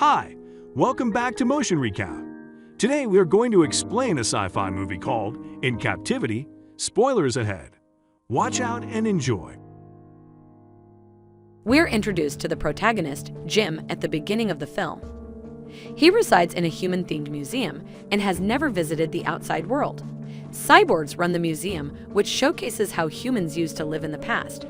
Hi, welcome back to Motion Recap. Today we are going to explain a sci-fi movie called In Captivity. Spoilers ahead. Watch out and enjoy. We're introduced to the protagonist, Jim, at the beginning of the film. He resides in a human-themed museum and has never visited the outside world. Cyborgs run the museum, which showcases how humans used to live in the past.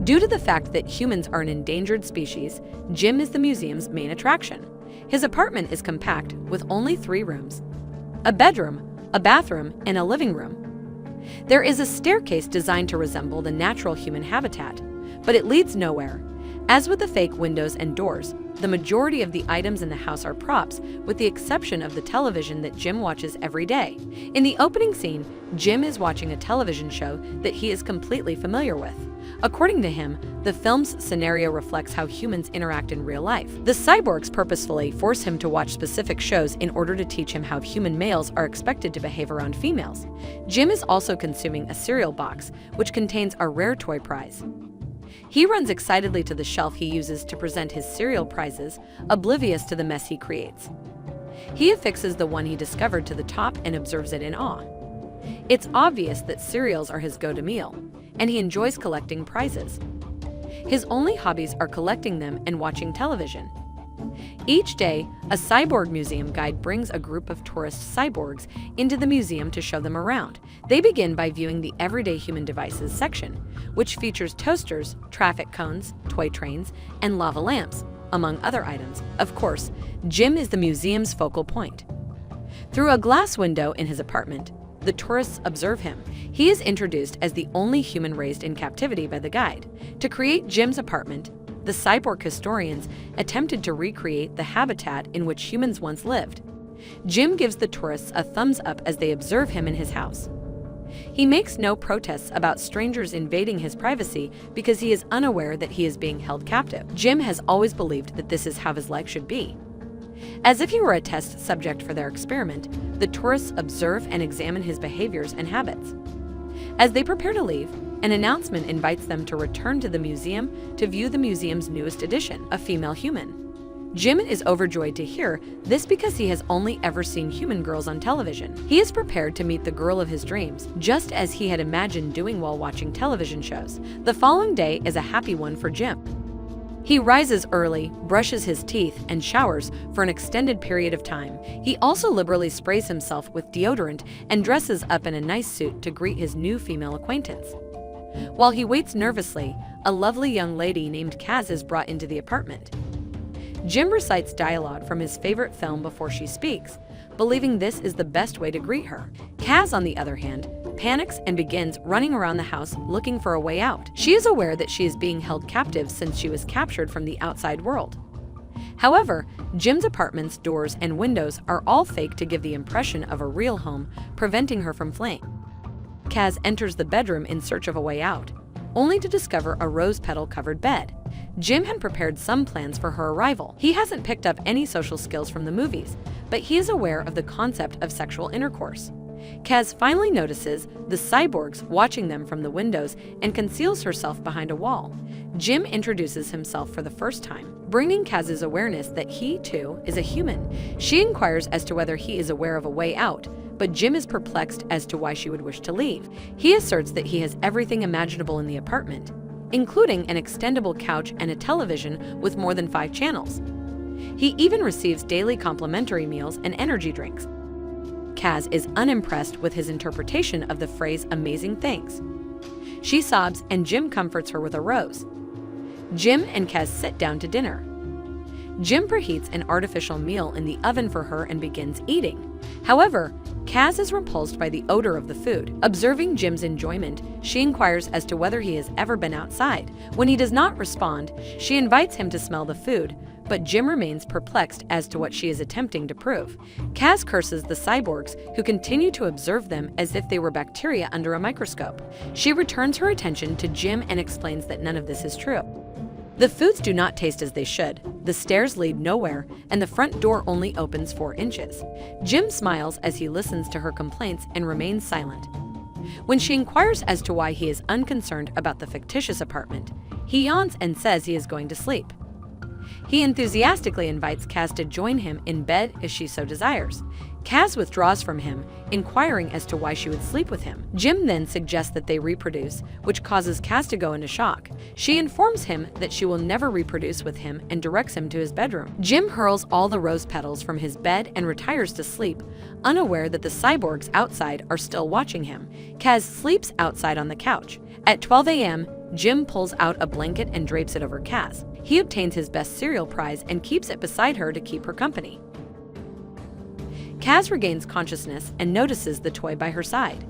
Due to the fact that humans are an endangered species, Jim is the museum's main attraction. His apartment is compact with only 3 rooms: a bedroom, a bathroom, and a living room. There is a staircase designed to resemble the natural human habitat, but it leads nowhere. As with the fake windows and doors, the majority of the items in the house are props, with the exception of the television that Jim watches every day. In the opening scene, Jim is watching a television show that he is completely familiar with. According to him, the film's scenario reflects how humans interact in real life. The cyborgs purposefully force him to watch specific shows in order to teach him how human males are expected to behave around females. Jim is also consuming a cereal box, which contains a rare toy prize. He runs excitedly to the shelf he uses to present his cereal prizes, oblivious to the mess he creates. He affixes the one he discovered to the top and observes it in awe. It's obvious that cereals are his go-to meal, and he enjoys collecting prizes. His only hobbies are collecting them and watching television. Each day, a cyborg museum guide brings a group of tourist cyborgs into the museum to show them around. They begin by viewing the everyday human devices section, which features toasters, traffic cones, toy trains, and lava lamps, among other items. Of course, Jim is the museum's focal point. Through a glass window in his apartment, the tourists observe him. He is introduced as the only human raised in captivity by the guide. To create Jim's apartment, the cyborg historians attempted to recreate the habitat in which humans once lived. Jim gives the tourists a thumbs up as they observe him in his house. He makes no protests about strangers invading his privacy because he is unaware that he is being held captive. Jim has always believed that this is how his life should be. As if he were a test subject for their experiment, the tourists observe and examine his behaviors and habits. As they prepare to leave, an announcement invites them to return to the museum to view the museum's newest addition, a female human. Jim is overjoyed to hear this because he has only ever seen human girls on television. He is prepared to meet the girl of his dreams, just as he had imagined doing while watching television shows. The following day is a happy one for Jim. He rises early, brushes his teeth, and showers for an extended period of time. He also liberally sprays himself with deodorant and dresses up in a nice suit to greet his new female acquaintance. While he waits nervously, a lovely young lady named Kaz is brought into the apartment. Jim recites dialogue from his favorite film before she speaks, believing this is the best way to greet her. Kaz, on the other hand, panics and begins running around the house looking for a way out. She is aware that she is being held captive since she was captured from the outside world. However, Jim's apartment's doors and windows are all fake to give the impression of a real home, preventing her from fleeing. Kaz enters the bedroom in search of a way out, only to discover a rose petal-covered bed. Jim had prepared some plans for her arrival. He hasn't picked up any social skills from the movies, but he is aware of the concept of sexual intercourse. Kaz finally notices the cyborgs watching them from the windows and conceals herself behind a wall. Jim introduces himself for the first time, bringing Kaz's awareness that he, too, is a human. She inquires as to whether he is aware of a way out, but Jim is perplexed as to why she would wish to leave. He asserts that he has everything imaginable in the apartment, including an extendable couch and a television with more than 5 channels. He even receives daily complimentary meals and energy drinks. Kaz is unimpressed with his interpretation of the phrase "amazing things." She sobs and Jim comforts her with a rose. Jim and Kaz sit down to dinner. Jim preheats an artificial meal in the oven for her and begins eating. However, Kaz is repulsed by the odor of the food. Observing Jim's enjoyment, she inquires as to whether he has ever been outside. When he does not respond, she invites him to smell the food, but Jim remains perplexed as to what she is attempting to prove. Kaz curses the cyborgs, who continue to observe them as if they were bacteria under a microscope. She returns her attention to Jim and explains that none of this is true. The foods do not taste as they should, the stairs lead nowhere, and the front door only opens 4 inches. Jim smiles as he listens to her complaints and remains silent. When she inquires as to why he is unconcerned about the fictitious apartment, he yawns and says he is going to sleep. He enthusiastically invites Kaz to join him in bed if she so desires. Kaz withdraws from him, inquiring as to why she would sleep with him. Jim then suggests that they reproduce, which causes Kaz to go into shock. She informs him that she will never reproduce with him and directs him to his bedroom. Jim hurls all the rose petals from his bed and retires to sleep, unaware that the cyborgs outside are still watching him. Kaz sleeps outside on the couch. At 12 a.m., Jim pulls out a blanket and drapes it over Kaz. He obtains his best cereal prize and keeps it beside her to keep her company. Kaz regains consciousness and notices the toy by her side.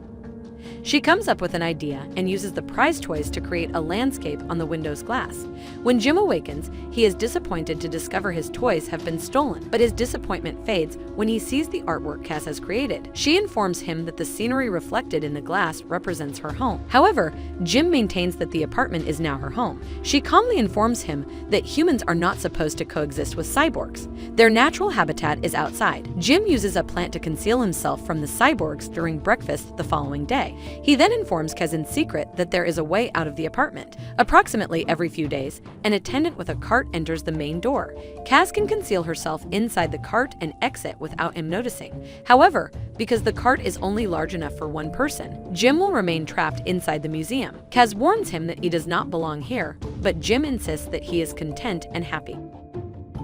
She comes up with an idea and uses the prize toys to create a landscape on the window's glass. When Jim awakens, he is disappointed to discover his toys have been stolen, but his disappointment fades when he sees the artwork Kaz has created. She informs him that the scenery reflected in the glass represents her home. However, Jim maintains that the apartment is now her home. She calmly informs him that humans are not supposed to coexist with cyborgs. Their natural habitat is outside. Jim uses a plant to conceal himself from the cyborgs during breakfast the following day. He then informs Kaz in secret that there is a way out of the apartment. Approximately every few days, an attendant with a cart enters the main door. Kaz can conceal herself inside the cart and exit without him noticing. However, because the cart is only large enough for one person, Jim will remain trapped inside the museum. Kaz warns him that he does not belong here, but Jim insists that he is content and happy.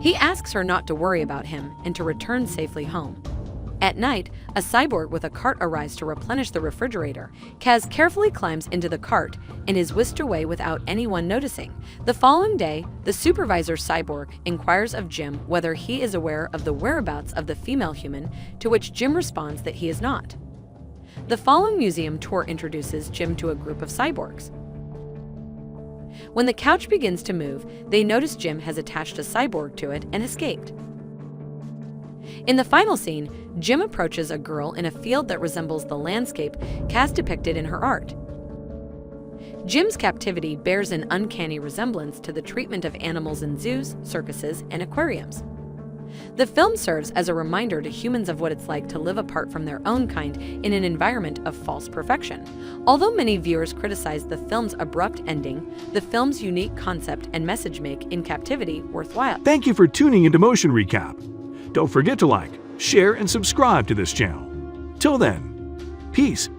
He asks her not to worry about him and to return safely home. At night, a cyborg with a cart arrives to replenish the refrigerator. Kaz carefully climbs into the cart and is whisked away without anyone noticing. The following day, the supervisor cyborg inquires of Jim whether he is aware of the whereabouts of the female human, to which Jim responds that he is not. The following museum tour introduces Jim to a group of cyborgs. When the couch begins to move, they notice Jim has attached a cyborg to it and escaped. In the final scene, Jim approaches a girl in a field that resembles the landscape Kaz depicted in her art. Jim's captivity bears an uncanny resemblance to the treatment of animals in zoos, circuses, and aquariums. The film serves as a reminder to humans of what it's like to live apart from their own kind in an environment of false perfection. Although many viewers criticize the film's abrupt ending, the film's unique concept and message make In Captivity worthwhile. Thank you for tuning into Motion Recap. Don't forget to like, share, and subscribe to this channel. Till then, peace.